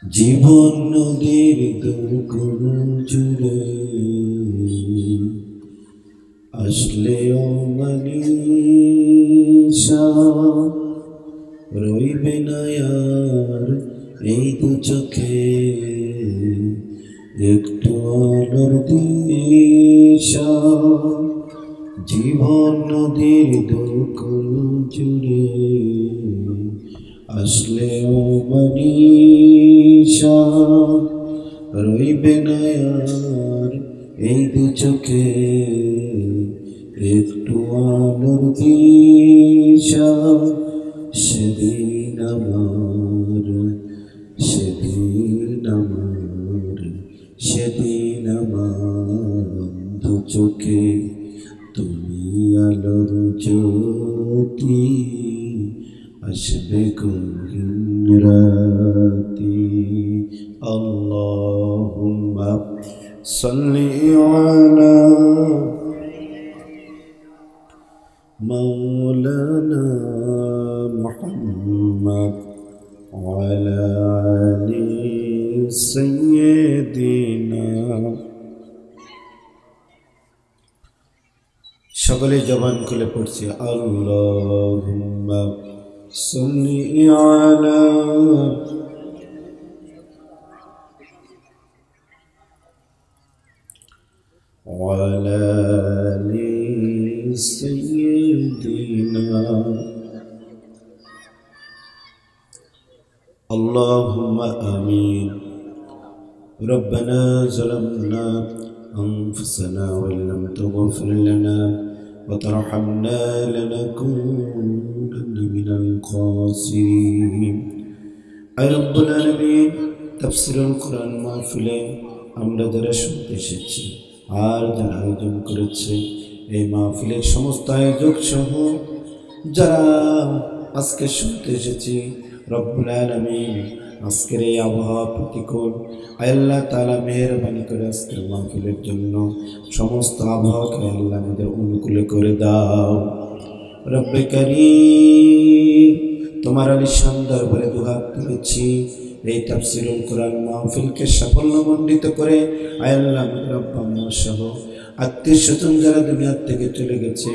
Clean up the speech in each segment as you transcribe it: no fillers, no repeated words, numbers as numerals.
জীবন নদীর দুর্গম জুড়ে আসলে অমানিসা রইবে না আর এই দু চোখে একটু আলোর দিশা। জীবন নদীর দুর্গম জুড়ে আসলে অমানিসা রইবে না আর এই দু চোখে একটু আলোর দিশা। সেদিন আমার সেদিন আমার দু চোখে তুমি আলোর জ্যোতি আসবে গহীন রাতি। আল্লাহুম্মা সাল্লি আলা মাওলানা মুহাম্মদ ওয়ালা আলি সাইয়্যিদিনা। সকলে জবান খুলে পড়ছি আল্লাহুম্মা সাল্লি আলা ওয়ালা আলি সাইয়্যিদিনা। আল্লাহুম্মা আমিন। রব্বানা যালামনা أنفسنا وإن لم تغفر لنا وترحمنا لنكونن من الخاسرين। أي رب العالمين تفسير القرآن মাহফিলে আমরা যারা শুনতে এসেছি আর যারা আয়োজন করেছে এই মাহফিলের সমস্ত আয়োজক সহ যারা আজকে শুনতে এসেছি, রব্বুল আলামিন আজকের এই আবহাওয়া প্রতিকূল, আল্লাহ তাআলা মেহেরবানি করে আজকের মাহফিলের জন্য সমস্ত আবহাওয়াকে আল্লাহ আমাদের অনুকূলে করে দাও। রব্বে কারীম, তোমার আলিশান দরবারে দুহাত তুলেছি এই তাফসীরুল কোরআন মাহফিলকে সাফল্যমণ্ডিত করে আল্লাহ আমাদের আব্বা আম্মা সহ আত্মীয় স্বজন যারা দুনিয়ার থেকে চলে গেছে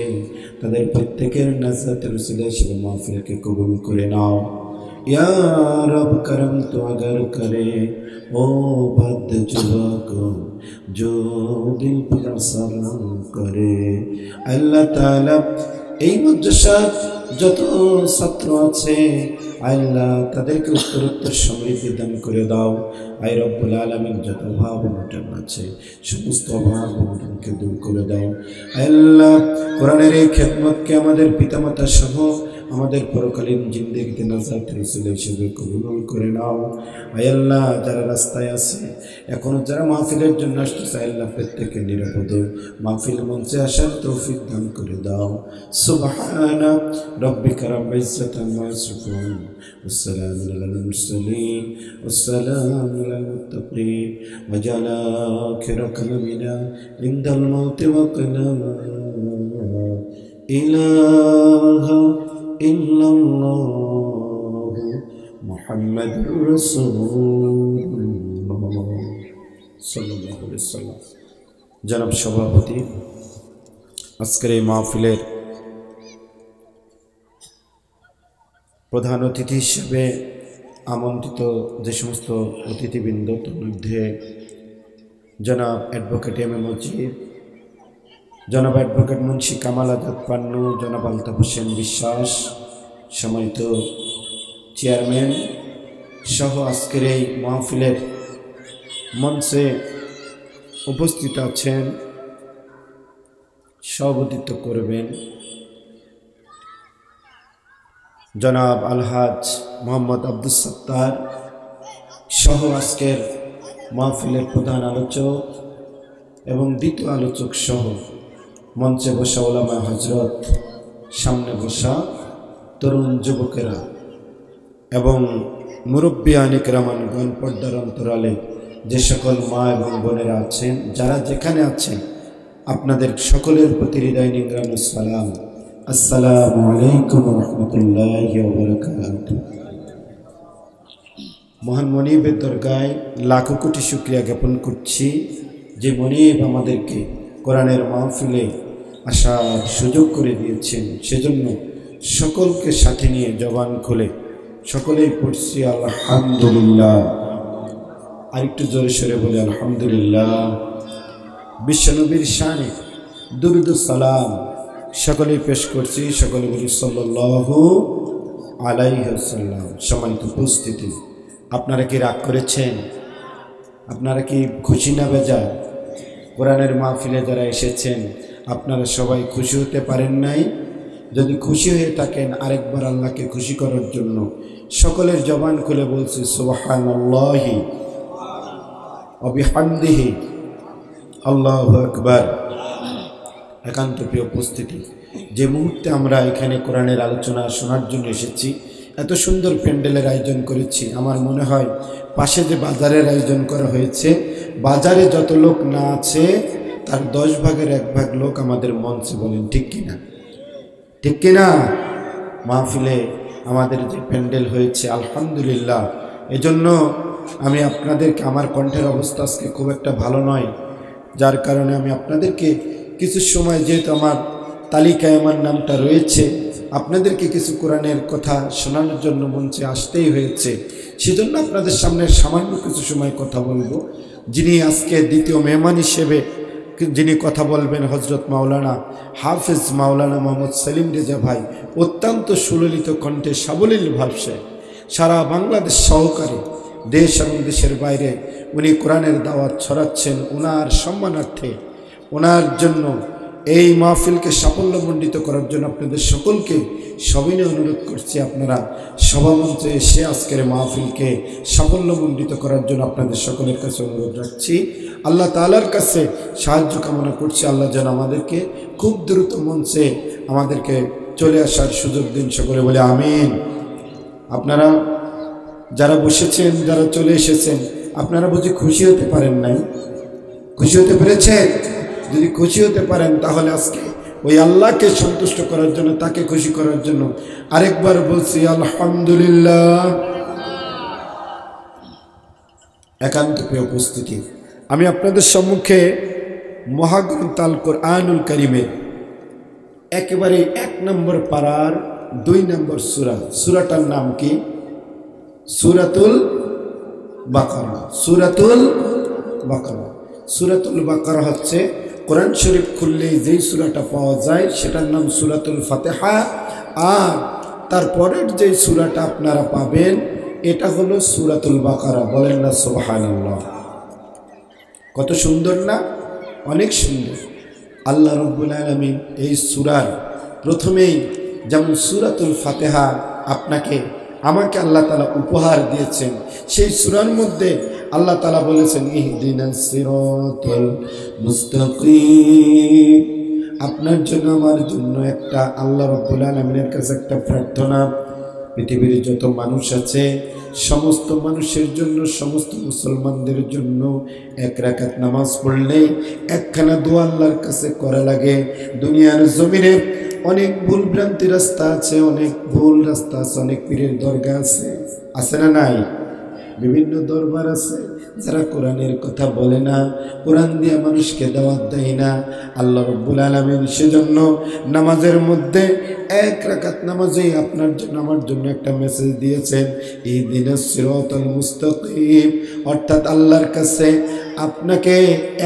তাদের প্রত্যেকের নাজাতের উসিলায় সে মাহফিলকে কবুল করে নাও। या रब करम तो अगर करे ओ भद्द जुबा को जो दिल पर असर करे। अल्लाह ताला এই মাদ্রাসার যত ছাত্র আছে আল্লাহ তাদেরকে উত্তরোত্তর সমৃদ্ধি দান করে দাও। আয় রব্বুল আলামিন যত অভাব অনটন আছে সমস্ত অভাব অনটনকে দূর করে দাও। আল্লাহ কোরআনের এই খেদমতকে আমাদের পিতামাতা সহ আমাদের পরকালীন জিন্দেগিতে নাজাতের উসিলা হিসেবে কবুল করে নাও। আয় আল্লাহ যারা রাস্তায় আছে এখনো যারা মাহফিলের জন্য আসতেছে আল্লাহ প্রত্যেকে নিরাপদে মাহফিল মঞ্চে আসার তৌফিক দান করে দাও। সুবহানা রাব্বিকা রাব্বিল ইজ্জাতি আম্মা ইয়াসিফুন ওয়া সালামুন আলাল মুরসালিন ওয়া সালামুন আলাল মুত্তাকিন ওয়া জাআলা আখিরা কালামিনা ইনদাল মাউতি ওয়া লা ইলাহা ইল্লাল্লাহু মুহাম্মাদুর রাসূলুল্লাহ সাল্লাল্লাহু আলাইহি ওয়াসাল্লাম। জনাব সভাপতি, আজকের এই মাহফিলের প্রধান অতিথি হিসেবে আমন্ত্রিত যে সমস্ত অতিথিবৃন্দ তার মধ্যে জনাব অ্যাডভোকেট এম এ মজিদ, জনাব অ্যাডভোকেট মুন্সি কামাল আজাদ পান্নু, জনাব আলতাফ হোসেন বিশ্বাস, সম্মানিত চেয়ারম্যান সহ আজকের এই মাহফিলের মঞ্চে উপস্থিত আছেন, সভাপতিত্ব করবেন জনাব আলহাজ মোহাম্মদ আব্দুস সাত্তার সহ আজকের মাহফিলের প্রধান আলোচক এবং দ্বিতীয় আলোচক সহ মঞ্চে বসা ওলামা হজরত, সামনে বসা তরুণ যুবকেরা এবং মুরব্বিয়ান ইকরামানগণ, পর্দার অন্তরালে যে সকল মা এবং বোনেরা আছেন, যারা যেখানে আছেন আপনাদের সকলের প্রতি হৃদয় নিংড়ানো সালাম। আসসালামু আলাইকুম ওয়া রাহমাতুল্লাহি ওয়া বারাকাতুহু। মহান মনিবের দরগায় লাখো কোটি শুকরিয়া জ্ঞাপন করছি যে মনিব আমাদেরকে কোরআনের মাহফিলে আসার সুযোগ করে দিয়েছেন। সেজন্য সকলকে সাথে নিয়ে জবান খুলে সকলেই পড়ছি আলহামদুলিল্লাহ। আরেকটু জোরে সরে বলে আলহামদুলিল্লাহ। বিশ্বনবীর শানে দুরুদ ও সালাম সকলেই পেশ করছি, সকলে বলি সাল্লাল্লাহু আলাইহি ওয়াসাল্লাম। সম্মানিত উপস্থিতি, আপনারা কি রাগ করেছেন? আপনারা কি খুশি না বেজা? কোরআনের মাহফিলে যারা এসেছেন আপনারা সবাই খুশি হতে পারেন নাই? যদি খুশি হয়ে থাকেন আরেকবার আল্লাহকে খুশি করার জন্য সকলের জবান খুলে বলছি সুবহানাল্লাহি ওয়া বিহামদিহি আল্লাহু আকবার। একান্ত প্রিয় উপস্থিতি, যে মুহূর্তে আমরা এখানে কোরআনের আলোচনা শোনার জন্য এসেছি, এত সুন্দর প্যান্ডেলের আয়োজন করেছি, আমার মনে হয় পাশে যে বাজারের আয়োজন করা হয়েছে, বাজারে যত লোক না আছে তার 10 ভাগের 1 ভাগ লোক আমাদের মঞ্চে। বলেন ঠিক কিনা? ঠিক কিনা? মাহফিলে আমাদের যে প্যান্ডেল হয়েছে আলহামদুলিল্লাহ। এজন্য আমি আপনাদেরকে, আমার কণ্ঠের অবস্থা আজকে খুব একটা ভালো নয়, যার কারণে আমি আপনাদেরকে কিছু সময়, যেহেতু আমার তালিকায় আমার নামটা রয়েছে, আপনাদেরকে কিছু কোরআনের কথা শোনানোর জন্য মঞ্চে আসতেই হয়েছে। সেজন্য আপনাদের সামনে সামান্য কিছু সময় কথা বলবো। যিনি আজকে দ্বিতীয় মেহমান হিসেবে যিনি কথা বলবেন, হজরত মাওলানা হাফেজ মাওলানা মোহাম্মদ সেলিম রেজা ভাই, অত্যন্ত সুললিত কণ্ঠে সাবলীল ভাষায় সারা বাংলাদেশ সহকারে দেশ এবং দেশের বাইরে উনি কোরআনের দাওয়াত ছড়াচ্ছেন। ওনার সম্মানার্থে, ওনার জন্য, এই মাহফিলকে সাফল্যমণ্ডিত করার জন্য আপনাদের সকলকে সবিনয় অনুরোধ করছি, আপনারা সভামঞ্চে এসে আজকের মাহফিলকে সাফল্যমণ্ডিত করার জন্য আপনাদের সকলের কাছে অনুরোধ রাখছি। আল্লাহ তাআলার কাছে সাহায্য কামনা করছি, আল্লাহ যেন আমাদেরকে খুব দ্রুত মঞ্চে আমাদেরকে চলে আসার সুযোগ দিন। সকলে বলে আমিন। আপনারা যারা বসেছেন, যারা চলে এসেছেন, আপনারা বুঝি খুশি হতে পারেন নাই? খুশি হতে পেরেছেন? যদি খুশি হতে পারেন তাহলে আজকে ওই আল্লাহকে সন্তুষ্ট করার জন্য, তাকে খুশি করার জন্য আরেকবার বলছি আলহামদুলিল্লাহ। একান্ত প্রিয় উপস্থিতি, আমি আপনাদের সম্মুখে মহাগ্রন্থ আল কোরআনুল কারীমের একেবারে 1 নম্বর পারার 2 নম্বর সূরা, সূরাটার নাম কি? সূরাতুল বাকারা। সূরাতুল বাকারা। সূরাতুল বাকারা হচ্ছে কোরআন শরীফ খুললেই যেই সূরাটা পাওয়া যায় সেটার নাম সূরাতুল ফাতিহা। আর তারপরের যেই সূরাটা আপনারা পাবেন এটা হলো সূরাতুল বাকারা। বলেন না সুবহানাল্লাহ? কত সুন্দর না? অনেক সুন্দর। আল্লাহ রাব্বুল আলামিন এই সূরার প্রথমেই যেমন সূরাতুল ফাতিহা আপনাকে, আমাকে আল্লাহ তাআলা উপহার দিয়েছেন, সেই সূরার মধ্যে আল্লাহ তাআলা বলেছেন ইহদিনাস সিরাতাল মুস্তাকিম। আপনার জন্য, আমার জন্য একটা, আল্লাহ রাব্বুল আলামিনের কাছে একটা প্রার্থনা, পৃথিবীর যত মানুষ আছে সমস্ত মানুষের জন্য, সমস্ত মুসলমানদের জন্য 1 রাকাত নামাজ পড়লেই একখানা দোয়া আল্লাহর কাছে করা লাগে। দুনিয়ার জমিনে অনেক ভুল ভ্রান্তি রাস্তা আছে, অনেক ভুল রাস্তা আছে, অনেক পীরের দরগা আছে, আছে না নাই? বিভিন্ন দরবার আছে যারা কোরআনের কথা বলে না, কোরআন দিয়ে মানুষকে দাওয়াত দেয় না। আল্লাহ রাব্বুল আলামিন সেজন্য নামাজের মধ্যে 1 রাকাত নামাজেই আপনার জন্য, আমার জন্য একটা মেসেজ দিয়েছেন ইহদিনাস সিরাতাল মুস্তাকিম। অর্থাৎ আল্লাহর কাছে আপনাকে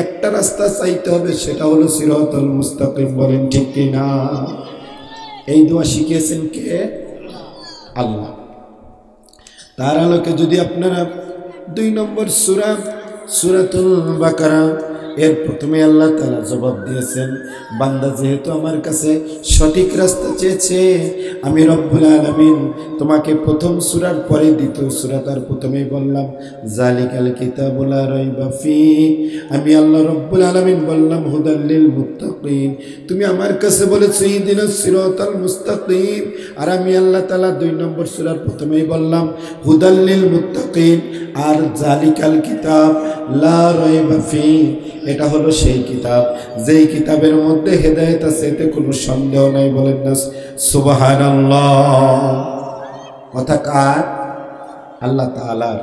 একটা রাস্তা চাইতে হবে, সেটা হলো সিরাতাল মুস্তাকিম। বলেন ঠিক কিনা? এই দোয়া শিখিয়েছেন কে? আল্লাহ। তার আলোকে যদি আপনারা 2 নম্বর সূরা, সূরাতুল বাকারা, এর প্রথমে আল্লাহ তাআলা জবাব দিয়েছেন, বান্দা যেহেতু আমার কাছে সঠিক রাস্তা চেয়েছে, আমি রব্বুল আলামিন তোমাকে প্রথম সূরার পরে দ্বিতীয় সূরা তার প্রথমেই বললাম জালিকাল কিতাবু লা রাইবা ফি। আমি আল্লাহ রব্বুল আলামিন বললাম হুদাল লিল মুত্তাকিন। তুমি আমার কাছে বলেছো ইহদিনাস সিরাতাল মুস্তাকিম, আর আমি আল্লাহ তাআলা 2 নম্বর সূরার প্রথমেই বললাম হুদাল লিল মুত্তাকিন। আর জালিকাল কিতাব লা রাইবা ফি, এটা হলো সেই কিতাব যেই কিতাবের মধ্যে হেদায়েত আছে, এতে কোনো সন্দেহ নাই। বলেন না সুবহানাল্লাহ? কথা কার? আল্লাহ তাআলার।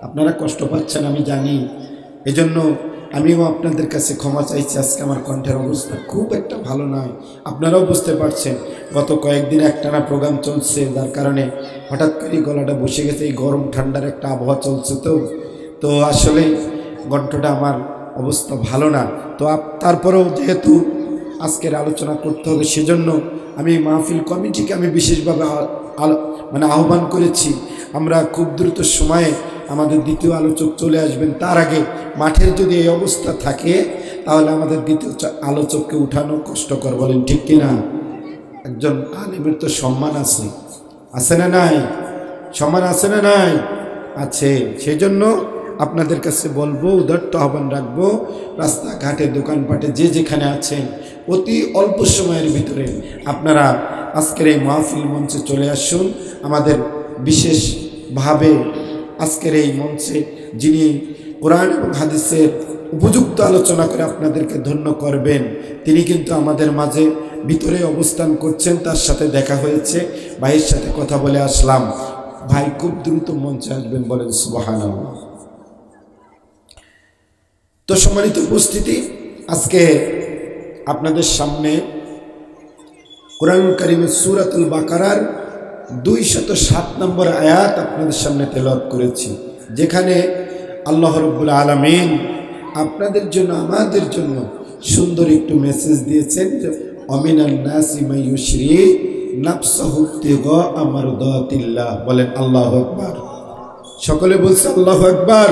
আপনারা কষ্ট পাচ্ছেন আমি জানি, এজন্য আমিও আপনাদের কাছে ক্ষমা চাইছি। আজকে আমার কণ্ঠের অবস্থা খুব একটা ভালো নয়, আপনারাও বুঝতে পারছেন। গত কয়েকদিন একটানা প্রোগ্রাম চলছে, যার কারণে হঠাৎ করে গলাটা বসে গেছে। এই গরম ঠান্ডার একটা আবহাওয়া চলছে, তো আসলে কণ্ঠটা আমার অবস্থা ভালো না। তো তারপরেও যেহেতু আজকের আলোচনা করতে হবে, সেজন্য আমি মাহফিল কমিটিকে আমি বিশেষভাবে আহ্বান করেছি। আমরা খুব দ্রুত সময়ে আমাদের দ্বিতীয় আলোচক চলে আসবেন। তার আগে মাঠের যদি এই অবস্থা থাকে তাহলে আমাদের দ্বিতীয় আলোচককে উঠানো কষ্টকর, বলেন ঠিক কিনা? একজন আলেমের তো সম্মান আছে, আছে না নাই? সম্মান আছে না নাই? আছে। সেই জন্য আপনাদের কাছে বলবো, উদারত আহ্বান রাখবো, রাস্তাঘাটে দোকানপাটে যে যেখানে আছেন অতি অল্প সময়ের ভিতরে আপনারা আজকের এই মাহফিল মঞ্চে চলে আসুন। আমাদের বিশেষভাবে আজকের এই মঞ্চে যিনি কোরআন এবং হাদিসের উপযুক্ত আলোচনা করে আপনাদেরকে ধন্য করবেন, তিনি কিন্তু আমাদের মাঝে ভিতরে অবস্থান করছেন। তার সাথে দেখা হয়েছে, ভাইয়ের সাথে কথা বলে আসলাম। ভাই খুব দ্রুত মঞ্চে আসবেন, বলেন সুবহানাল্লাহ। তো সম্মানিত উপস্থিতি, আজকে আপনাদের সামনে কোরআনুল কারীমের সূরাতুল বাকারার 207 নম্বর আয়াত আপনাদের সামনে তেলাওয়াত করেছি, যেখানে আল্লাহ রাব্বুল আলামিন আপনাদের জন্য, আমাদের জন্য সুন্দর একটু মেসেজ দিয়েছেন যে অমিনান নাসি মান ইউশরি নাফসাহু ইবতিগা মারদাতিল্লাহ। বলেন আল্লাহু আকবার। সকলে বলছে আল্লাহু আকবার।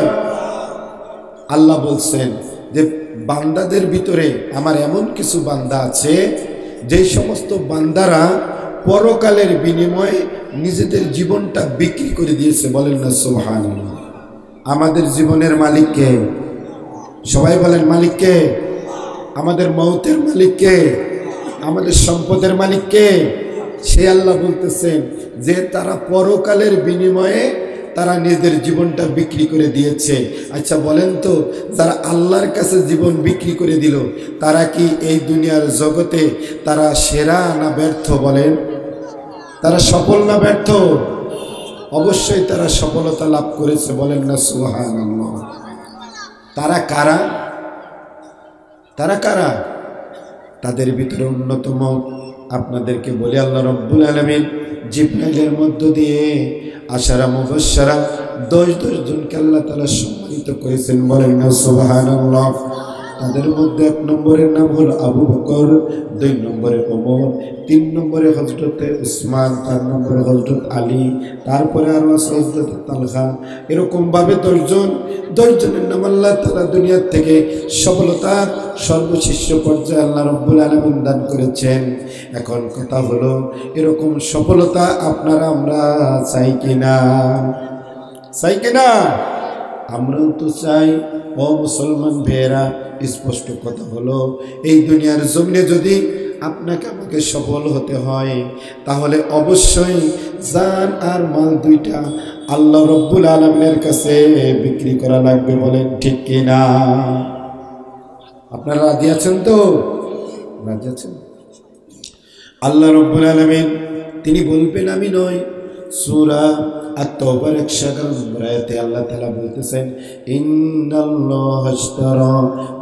আল্লাহ বলছেন যে বান্দাদের ভিতরে আমার এমন কিছু বান্দা আছে যেই সমস্ত বান্দারা পরকালের বিনিময়ে নিজেদের জীবনটা বিক্রি করে দিয়েছে। বলেন না সুবহানাল্লাহ। আমাদের জীবনের মালিক কে? সবাই বলেন মালিক কে? আমাদের মৌতের মালিক কে? আমাদের সম্পদের মালিক কে? সে আল্লাহ বলতেছেন যে তারা পরকালের বিনিময়ে তারা নিজেদের জীবনটা বিক্রি করে দিয়েছে। আচ্ছা বলেন তো, যারা আল্লাহর কাছে জীবন বিক্রি করে দিল তারা কি এই দুনিয়ার জগতে তারা সেরা না ব্যর্থ? বলেন, তারা সফল না ব্যর্থ? অবশ্যই তারা সফলতা লাভ করেছে। বলেন না সুবহানাল্লাহ। তারা কারা? তারা কারা? তাদের ভিতরে অন্যতম আপনাদেরকে বলি, আল্লাহ রাব্বুল আলামিন জিবরাইলের মধ্য দিয়ে আশারা মুবাশশারা 10 জনকে আল্লাহ তাআলা সম্মানিত করেছেন। বলেন না সুবহানাল্লাহ। তাদের মধ্যে 1 নম্বরের নাম হলো আবু বকর, 2 নম্বরে ওমর, 3 নম্বরে হযরতে উসমান, 4 নম্বরে হযরত আলী, তারপরে আরো আছে হযরত তালহা। এরকম ভাবে 10 জনের নাম আল্লাহ তাআলা দুনিয়া থেকে সফলতার সর্বশীর্ষ পর্যায়ে আল্লাহ রাব্বুল আলামিন দান করেছেন। এখন কথা হলো, এরকম সফলতা আপনারা আমরা চাই কিনা? চাই কিনা? আমরাও তো চাই। ও মুসলমান ভাইয়েরা, স্পষ্ট কথা হলো, এই দুনিয়ার জমিনে যদি আপনাকে আমাকে সফল হতে হয় তাহলে অবশ্যই জান আর মাল দুইটা আল্লাহ রাব্বুল আলামিনের কাছে বিক্রি করা লাগবে। বলেন ঠিক কিনা? আপনারা রাজি আছেন তো? রাজি আছেন? আল্লাহ রাব্বুল আলামিন তিনি বলবেন আমি নয়। সূরা আত-তাওবার 111 নম্বর আয়াতে আল্লাহ তাআলা বলতেছেন, ইন্নাল্লাহা আশতারা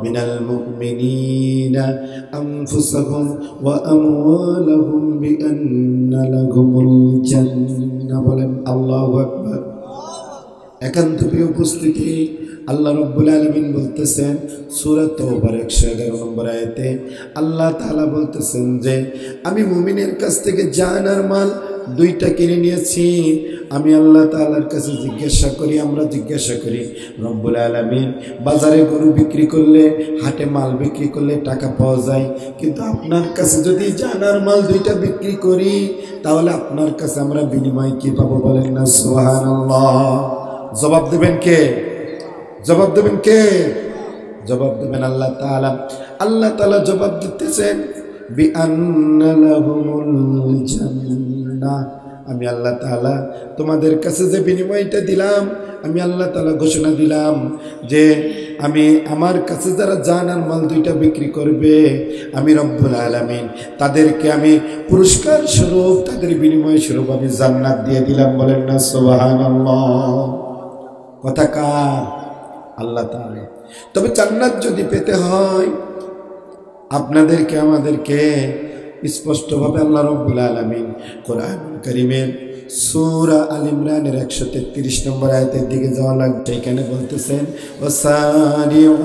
মিনাল মুমিনিনা আনফুসাহুম ওয়া আমওয়ালাহুম বিআন্না লাহুমুল জান্নাহ। বলেন আল্লাহু আকবার। একান্ত প্রিয় উপস্থিতি, আল্লাহ রাব্বুল আলামিন বলতেছেন সূরা তাওবার 111 নম্বর আয়াতে আল্লাহ তাআলা বলতেছেন যে আমি মুমিনের কাছ থেকে জান আর মাল দুইটা কিনে নিয়েছি। আমি আল্লাহ তাআলার কাছে জিজ্ঞাসা করি, আমরা জিজ্ঞাসা করি, রব্বুল আলামিন বাজারে গরু বিক্রি করলে, হাটে মাল বিক্রি করলে টাকা পাওয়া যায়, কিন্তু আপনার কাছে যদি জান আর মাল দুইটা বিক্রি করি তাহলে আপনার কাছে আমরা বিনিময় কি পাবো? বলেন না সুবহানাল্লাহ। জবাব দেবেন কে? জবাব দেবেন কে? জবাব দেবেন আল্লাহ তাআলা। আল্লাহ তাআলা জবাব দিতেছেন বিআন্না লাহুমুল জান্নাহ। আমি আল্লাহ তাআলা তোমাদের কাছে যে বিনিময়টা দিলাম, আমি আল্লাহ তাআলা ঘোষণা দিলাম যে আমি আমার কাছে যারা জান আর মাল দুইটা বিক্রি করবে, আমি রব্বুল আলামিন তাদেরকে আমি পুরস্কার স্বরূপ, তাদের বিনিময় স্বরূপ আমি জান্নাত দিয়ে দিলাম। বলেন না সুবহানাল্লাহ। কথা কার? আল্লাহ তাআলা। তবে জান্নাত যদি পেতে হয় আপনাদেরকে আমাদেরকে স্পষ্টভাবে আল্লাহ রাব্বুল আলামিন কোরআন কারীমের সূরা আল ইমরানের 133 নম্বর আয়াতের দিকে যাওয়া লাগবে। এখানে বলতেছেন ওয়াসারিউ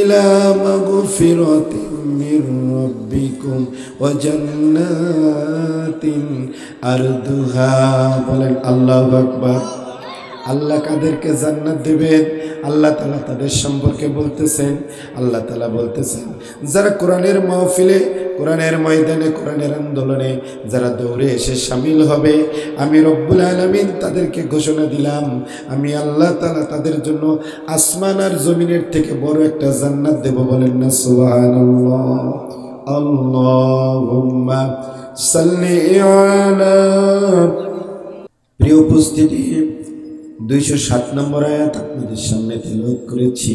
ইলা মাগফিরাতিন মির রাব্বিকুম ওয়া জান্নাতিন আরদুহা, বলেন আল্লাহু আকবার। আল্লাহ কাদেরকে জান্নাত দেবেন? আল্লাহ তাআলা তাদের সম্পর্কে বলতেছেন। আল্লাহ তাআলা বলতেছেন যারা কোরআনের মাহফিলে, কোরআনের ময়দানে, কোরআনের আন্দোলনে যারা দৌড়ে এসে শামিল হবে, আমি রব্বুল আলামিন তাদেরকে ঘোষণা দিলাম, আমি আল্লাহ তাআলা তাদের জন্য আসমান আর জমিনের থেকে বড় একটা জান্নাত দেব। বলেন না সুবহানাল্লাহ। আল্লাহুম্মা সাল্লি আলা। প্রিয় উপস্থিতি, 207 নম্বর আয়াত আপনাদের সামনে তেলাওয়াত করেছি।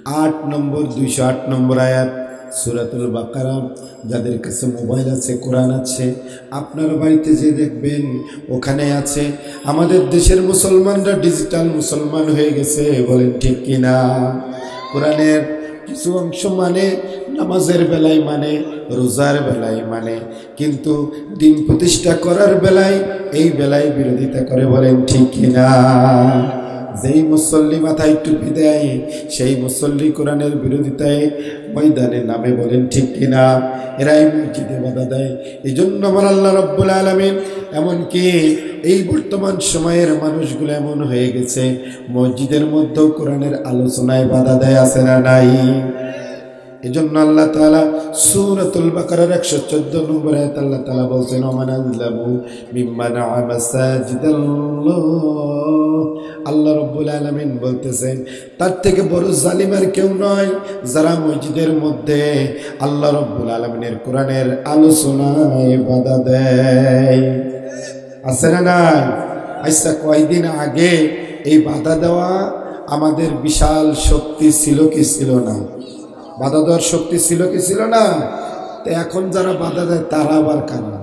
208 নম্বর আয়াত সূরাতুল বাকারা। যাদের কাছে মোবাইল আছে, কোরআন আছে, আপনারা বাড়িতে যে দেখবেন ওখানে আছে। আমাদের দেশের মুসলমানরা ডিজিটাল মুসলমান হয়ে গেছে, বলেন ঠিক কিনা? কোরআনের কিছু অংশ মানে, নামাজের বেলায় মানে, রোজার বেলায় মানে, কিন্তু দিন প্রতিষ্ঠা করার বেলায়, এই বেলায় বিরোধিতা করে, বলেন ঠিক কিনা? যেই মুসল্লি মাথায় টুপি দেয় সেই মুসল্লি কোরআনের বিরোধিতায় ময়দানে নামে, বলেন ঠিক কিনা? এরাই মসজিদে বাধা দেয়। এই জন্য আমার আল্লাহ রাব্বুল আলামিন, এমনকি এই বর্তমান সময়ের মানুষগুলো এমন হয়ে গেছে মসজিদের মধ্যেও কোরআনের আলোচনায় বাধা দেয়, আছে না নাই? এজন্য আল্লাহ তাআলা সূরাতুল বাকারার 114 নম্বর আয়াতে আল্লাহ তাআলা বলেন ওমান আযলামু মিম্মান মাসাজিদাল্লাহ। আল্লাহ রাব্বুল আলামিন বলতেছেন তার থেকে বড় জালিম আর কেউ নয় যারা মসজিদের মধ্যে আল্লাহ রাব্বুল আলামিনের কোরআনের আলোচনায় বাধা দেয়। আছে না নাই? আচ্ছা, কয়েকদিন আগে এই বাধা দেওয়া আমাদের বিশাল শক্তি ছিল কি ছিল না? বাধা দেওয়ার শক্তি ছিল কি ছিল না? তো এখন যারা বাধা দেয় তারা আবার কারা?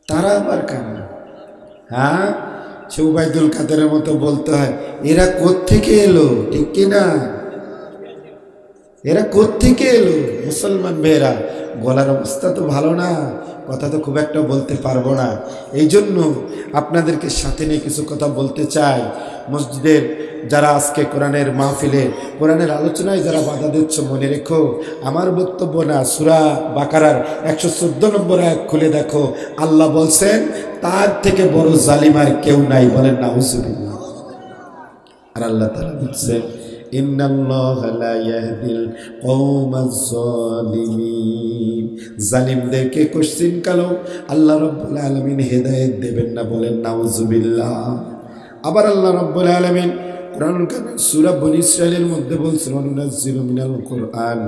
তারা আবার কারা? হ্যাঁ, উবাইদুল কাদেরের মতো বলতে হয় এরা কোত্থেকে এলো, ঠিক কিনা? এরা কোত্থেকে এলো? মুসলমান ভাইয়েরা, গলার অবস্থা তো ভালো না, কথা তো খুব একটা বলতে পারবো না। এই জন্য আপনাদেরকে সাথে নিয়ে কিছু কথা বলতে চাই। মসজিদের যারা আজকে কোরআনের মাহফিলে, কোরআনের আলোচনায় যারা বাধা দিচ্ছ, মনে রেখো আমার বক্তব্য না, সূরা বাকারার 114 নম্বর আয়াত খুলে দেখো। আল্লাহ বলছেন তার থেকে বড় জালিম আর কেউ নাই, বলেন নাউজুবিল্লাহ। আর আল্লাহ তাআলা বলছেন ইন্নাল্লাহা লা ইয়াহদিল কওমাজ জালিমিন। জালিমদেরকে কোশ্চিন কালো আল্লাহ রাব্বুল আলামিন হেদায়েত দেবেন না, বলেন নাউজুবিল্লাহ। আবার আল্লাহ রাব্বুল আলামিন কোরআনুল কারীম সূরা বনী ইসরাঈলের মধ্যে বলছেন ওয়ানুনাজ্জিলু মিনাল কুরআন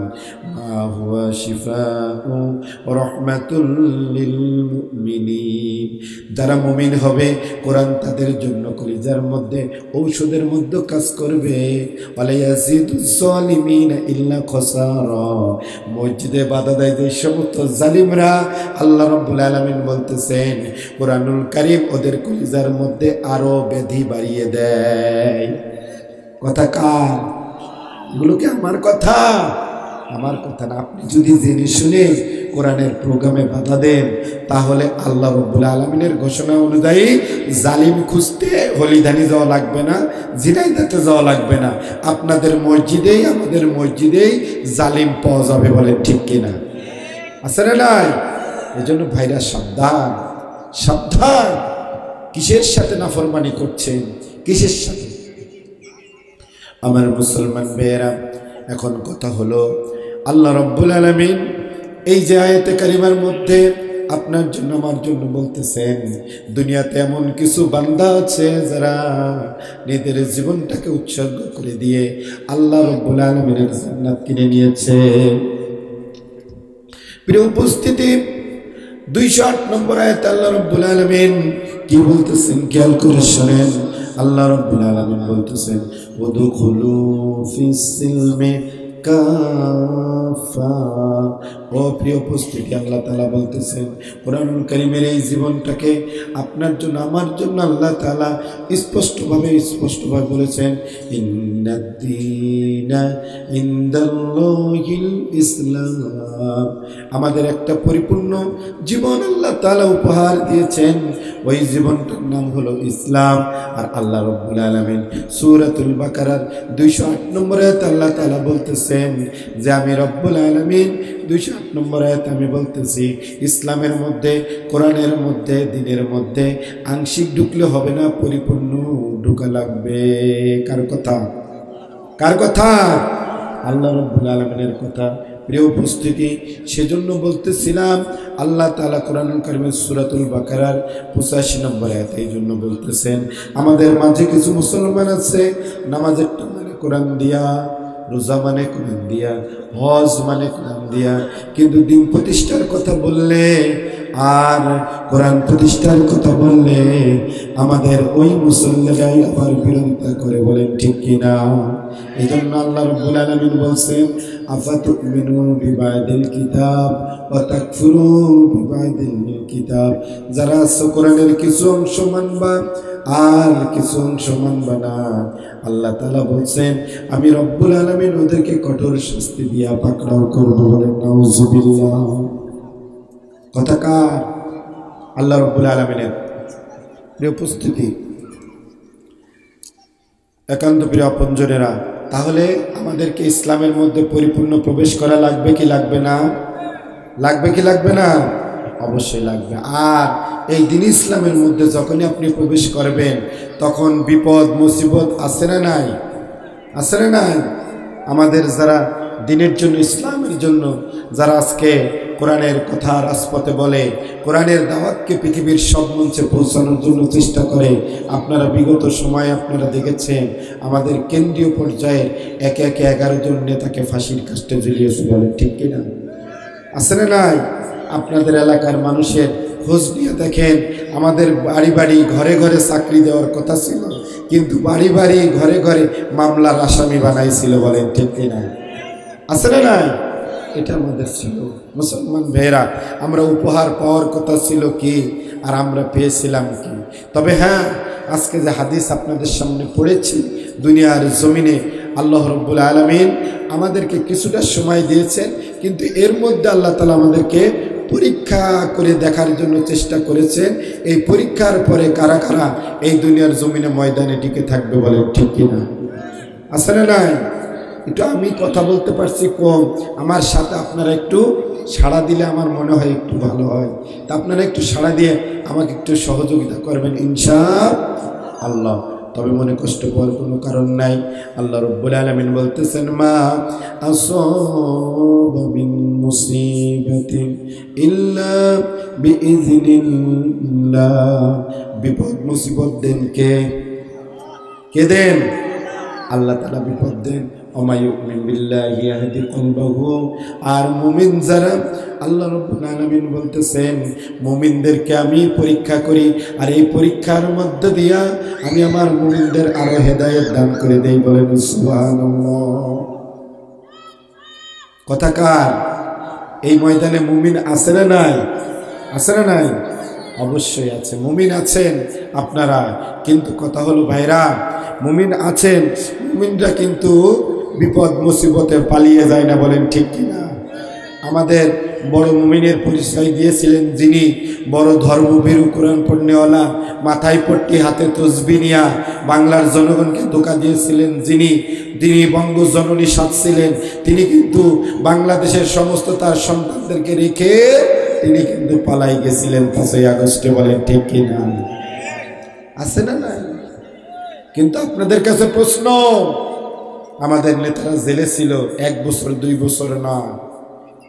মা হুয়া শিফাউ ওয়া রাহমাতুল লিল মুমিনিন। যারা মুমিন হবে কোরআন তাদের জন্য কলিজার মধ্যে ঔষধের মধ্যে কাজ করবে। ওয়ালা ইয়াজিদুজ জালিমিনা ইল্লা খাসারা। মসজিদে বাধা দেয় যে সমস্ত জালিমরা, আল্লাহ রাব্বুল আলামিন বলতেছেন কোরআনুল কারীম ওদের কলিজার মধ্যে আরো ব্যাধি বাড়িয়ে দেয়। কথা কার? এগুলো কি আমার কথা? আমার কথা না। আপনি যদি জেনে শুনে কোরআনের প্রোগ্রামে বাধা দেন তাহলে আল্লাহ রাব্বুল আলামিনের ঘোষণা অনুযায়ী জালিম খুঁজতে হলিদানি যাওয়া লাগবে না, ঝিনাইদাতে যাওয়া লাগবে না, আপনাদের মসজিদেই আমাদের মসজিদেই জালিম পাওয়া যাবে, বলেন ঠিক কিনা? আছে না নাই? এই জন্য ভাইরা সাবধান, সাবধান। কিসের সাথে নাফরমানি করছেন? কিসের সাথে? আমার মুসলমান ভাইয়েরা, এখন কথা হলো আল্লাহ রাব্বুল আলামিন এই যে আয়াতে কারিমার মধ্যে আপনার জন্য আমার জন্য বলতেছেন দুনিয়াতে এমন কিছু বান্দা আছে যারা নিজেদের জীবনটাকে উৎসর্গ করে দিয়ে আল্লাহ রাব্বুল আলামিনের জান্নাত কিনে নিয়েছে। প্রিয় উপস্থিতি, 208 নম্বর আয়াতে আল্লাহ রাব্বুল আলামিন কি বলতেছেন খেয়াল করে শুনেন। আল্লাহ রাব্বুল আলামিন বলতেছেন উদখুলু ফিস সিলমি কাফা। ও প্রিয় উপস্থিতি, আল্লাহ তাআলা বলতেছেন কোরআনুল কারীমের এই জীবনটাকে আপনার জন্য আমার জন্য আল্লাহ তাআলা স্পষ্টভাবে বলেছেন, ইন্নাদ-দীনা ইনদাল্লাহিল ইসলাম। আমাদের একটা পরিপূর্ণ জীবন আল্লাহ তাআলা উপহার দিয়েছেন, ওই জীবনটার নাম হলো ইসলাম। আর আল্লাহ রাব্বুল আলামিন সূরাতুল বাকারার 208 নম্বর আয়াতে আল্লাহ তাআলা বলতেছেন যে আমি রব্বুল আলামিন 208 নম্বর আয়াতে আমি বলতেছি ইসলামের মধ্যে, কোরআনের মধ্যে, দ্বীনের মধ্যে আংশিক ঢুকলে হবে না, পরিপূর্ণ ঢোকা লাগবে। কার কথা? কার কথা? আল্লাহ রাব্বুল আলামিনের কথা। প্রিয় উপস্থিতি, সেজন্য বলতেছিলাম আল্লাহ তাআলা কোরআনুল কারীমের সূরাতুল বাকারার 85 নম্বর আয়াতে এই জন্য বলতেছেন আমাদের মাঝে কিছু মুসলমান আছে নামাজের মানে কোরআন দিয়া, রোজা মানে কোরআন দিয়া, হজ মানে কোরআন দিয়া, কিন্তু দিন প্রতিষ্ঠার কথা বললে আর কোরআন প্রতিষ্ঠার কথা বললে আমাদের ওই মুসল্লিরাই আবার বিরোধিতা করে, বলেন ঠিক কিনা? এই জন্য আল্লাহ রাব্বুল আলামিন বলছেন আফাতুমিনু বিবাদিল কিতাব ওয়া তাকফুরু বিবাদিল কিতাব। যারা কোরআনের কিছু অংশ মানবা আর কিছু অংশ মানবা না, আল্লাহ তাআলা বলছেন আমি রব্বুল আলামিন ওদেরকে কঠোর শাস্তি দিয়া পাকড়াও করব, বলেন নাউজুবিল্লাহ। কথা কার? আল্লাহ রাব্বুল আলামিনের। প্রিয় উপস্থিতি, একান্ত প্রিয় আপনজনেরা, তাহলে আমাদেরকে ইসলামের মধ্যে পরিপূর্ণ প্রবেশ করা লাগবে কি লাগবে না? লাগবে কি লাগবে না? অবশ্যই লাগবে। আর এই দিন ইসলামের মধ্যে যখনই আপনি প্রবেশ করবেন তখন বিপদ মুসিবত আছে না নাই? আছে না নাই? আমাদের যারা দিনের জন্য, ইসলামের জন্য যারা আজকে কোরআনের কথা রাজপথে বলে, কোরআনের দাওয়াতকে পৃথিবীর সব মঞ্চে পৌঁছানোর জন্য চেষ্টা করে, আপনারা বিগত সময়ে আপনারা দেখেছেন আমাদের কেন্দ্রীয় পর্যায়ে একে একে 11 জন নেতাকে ফাঁসির কাস্টে ঝুলিয়েছে, বলেন ঠিক কিনা? আছে না নাই? আপনাদের এলাকার মানুষের খোঁজ নিয়ে দেখেন, আমাদের বাড়ি বাড়ি ঘরে ঘরে চাকরি দেওয়ার কথা ছিল, কিন্তু বাড়ি বাড়ি ঘরে ঘরে মামলার আসামি বানাইছিল, বলেন ঠিক কিনা? আছে না নাই? এটা আমাদের ছিল। মুসলমান ভাইয়েরা, আমরা উপহার পাওয়ার কথা ছিল কি, আর আমরা পেয়েছিলাম কি? তবে হ্যাঁ, আজকে যে হাদিস আপনাদের সামনে পড়েছি, দুনিয়ার জমিনে আল্লাহ রাব্বুল আলামিন আমাদেরকে কিছুটা সময় দিয়েছেন, কিন্তু এর মধ্যে আল্লাহ তাআলা আমাদেরকে পরীক্ষা করে দেখার জন্য চেষ্টা করেছেন এই পরীক্ষার পরে কারা কারা এই দুনিয়ার জমিনে ময়দানে টিকে থাকবে, বলে ঠিক কিনা? আছে না নাই? একটু আমি কথা বলতে পারছি কম, আমার সাথে আপনারা একটু সাড়া দিলে আমার মনে হয় একটু ভালো হয়। তা আপনারা একটু সাড়া দিয়ে আমাকে একটু সহযোগিতা করবেন ইনশাআল্লাহ। তবে মনে কষ্ট পাওয়ার কোনো কারণ নাই। আল্লাহ রাব্বুল আলামিন বলতেছেন মা আসাবা মিন মুসিবাতিন ইল্লা বিইজনিল্লাহ। বিপদ মুসিবত দেন কে? কে দেন? আল্লাহ তাআলা বিপদ দেন। ওমায়ুমিন বিল্লাহি ইয়াহদি কলবাহু। আর মুমিন যারা, আল্লাহ রাব্বুল আলামিন বলতেছেন মুমিনদেরকে আমি পরীক্ষা করি, আর এই পরীক্ষার মধ্য দিয়া আমি আমার মুমিনদের আরো হেদায়েত দান করে দেই, বলেন সুবহানাল্লাহ। কথা কার? এই ময়দানে মুমিন আছে না নাই? আছে না নাই? অবশ্যই আছে, মুমিন আছেন আপনারা। কিন্তু কথা হলো ভাইরা, মুমিন আছেন, মুমিনরা কিন্তু বিপদ মুসিবতে পালিয়ে যায় না, বলেন ঠিক কিনা? আমাদের বড় মুমিনের পরিচয় দিয়েছিলেন যিনি, বড় ধর্মভীরু, কোরআন পড়নেওয়ালা, মাথায় পট্টি, হাতে তসবিহ নিয়া বাংলার জনগণকে ধোঁকা দিয়েছিলেন যিনি, তিনি বঙ্গজননী সাজছিলেন, তিনি কিন্তু বাংলাদেশের সমস্ত তার সন্তানদেরকে রেখে তিনি কিন্তু পালাই গেছিলেন 5ই আগস্টে, বলেন ঠিক কিনা? আছে না নাই? কিন্তু আপনাদের কাছে প্রশ্ন, আমাদের নেতারা জেলে ছিল 1 বছর 2 বছর না,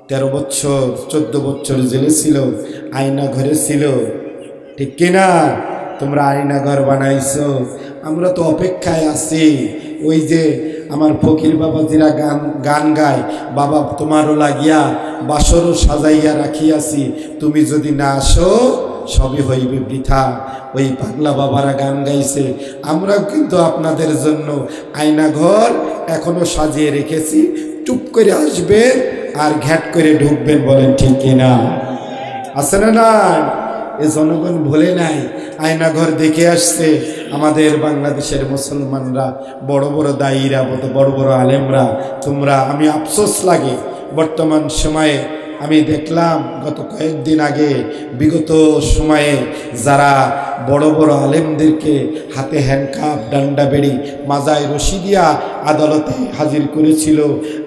13 বছর 14 বছর জেলে ছিল, আয়না ঘরে ছিল, ঠিক কিনা? তোমরা আয়না ঘর বানাইছো, আমরা তো অপেক্ষায় আছি। ওই যে আমার ফকির বাবাজিরা গান গায়, বাবা তোমারও লাগিয়া বাসরও সাজাইয়া রাখিয়াছি, তুমি যদি না আসো সবই হইবে বৃথা। ওই পাগলা বাবারা গান গাইছে, আমরাও কিন্তু আপনাদের জন্য আয়নাঘর এখনো সাজিয়ে রেখেছি, চুপ করে আসবেন আর ঘ্যাট করে ঢুকবেন, বলেন ঠিক কিনা? আছে না না? এ জনগণ ভুলে নাই, আয়নাঘর দেখে আসছে আমাদের বাংলাদেশের মুসলমানরা, বড় বড় দায়ীরা, বড় বড় আলেমরা। তোমরা, আমি আফসোস লাগে বর্তমান সময়ে আমি দেখলাম গত কয়েকদিন আগে বিগত সময়ে যারা বড় বড় আলেমদেরকে হাতে হ্যান্ডকাপ, ডান্ডা বেড়ি, মাজায় রশি দিয়া আদালতে হাজির করেছিল,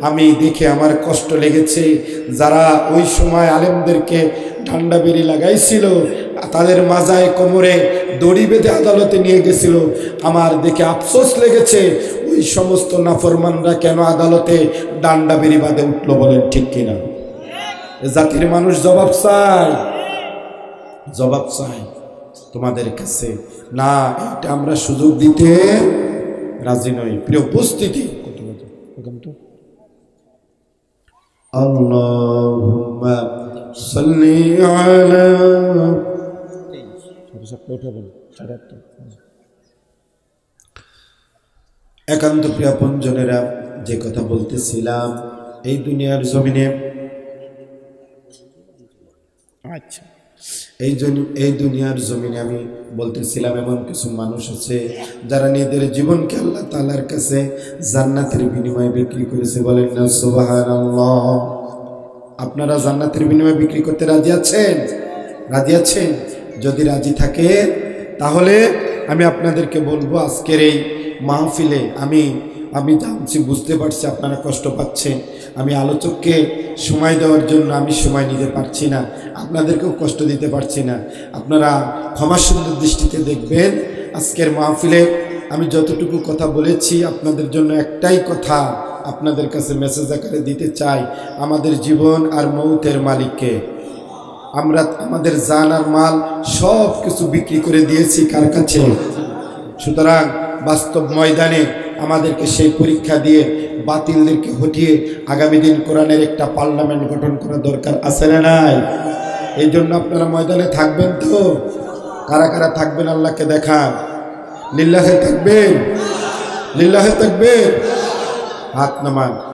আমি দেখে আমার কষ্ট লেগেছে। যারা ওই সময় আলেমদেরকে ডান্ডা বেড়ি লাগাইছিল, তাদের মাজায় কোমরে দড়ি বেঁধে আদালতে নিয়ে গেছিল, আমার দেখে আফসোস লেগেছে। ওই সমস্ত নাফরমানরা কেন আদালতে ডান্ডা বেড়ি বাঁধে উঠলো, বলেন ঠিক কিনা? জাতির মানুষ জবাব চায়, জবাব চায় তোমাদের কাছে। না, এটা আমরা সুযোগ দিতে রাজি নই। প্রিয় উপস্থিতি, আল্লাহুম্মা সাল্লি আলা, একান্ত প্রিয় আপনজনেরা, যে কথা বলতেছিলাম, এই দুনিয়ার জমিনে, আচ্ছা, এই দুনিয়ার জমিনে আমি বলতেছিলাম, এমন কিছু মানুষ আছে যারা নিজেদের জীবনকে আল্লাহ তাআলার কাছে জান্নাতের বিনিময়ে বিক্রি করেছে, বলেন না সুবহানাল্লাহ? আপনারা জান্নাতের বিনিময়ে বিক্রি করতে রাজি আছেন? রাজি আছেন? যদি রাজি থাকে তাহলে আমি আপনাদেরকে বলবো, আজকের এই মাহফিলে আমি জানছি, বুঝতে পারছি আপনারা কষ্ট পাচ্ছেন। আমি আলোচককে সময় দেওয়ার জন্য আমি সময় নিতে পারছি না, আপনাদেরকেও কষ্ট দিতে পারছি না। আপনারা ক্ষমাসুন্দর দৃষ্টিতে দেখবেন। আজকের মাহফিলে আমি যতটুকু কথা বলেছি, আপনাদের জন্য একটাই কথা আপনাদের কাছে মেসেজ আকারে দিতে চাই, আমাদের জীবন আর মৌতের মালিককে। আমরা আমাদের জান আর মাল সব কিছু বিক্রি করে দিয়েছি কার কাছে? সুতরাং বাস্তব ময়দানে আমাদেরকে সেই পরীক্ষা দিয়ে বাতিলদেরকে হটিয়ে আগামী দিন কোরআনের একটা পার্লামেন্ট গঠন করা দরকার, আছে না নাই? এই জন্য আপনারা ময়দানে থাকবেন তো? কারা কারা থাকবেন আল্লাহকে দেখান। লিল্লাহে থাকবেন, লিল্লাহে থাকবেন, হাত নামান।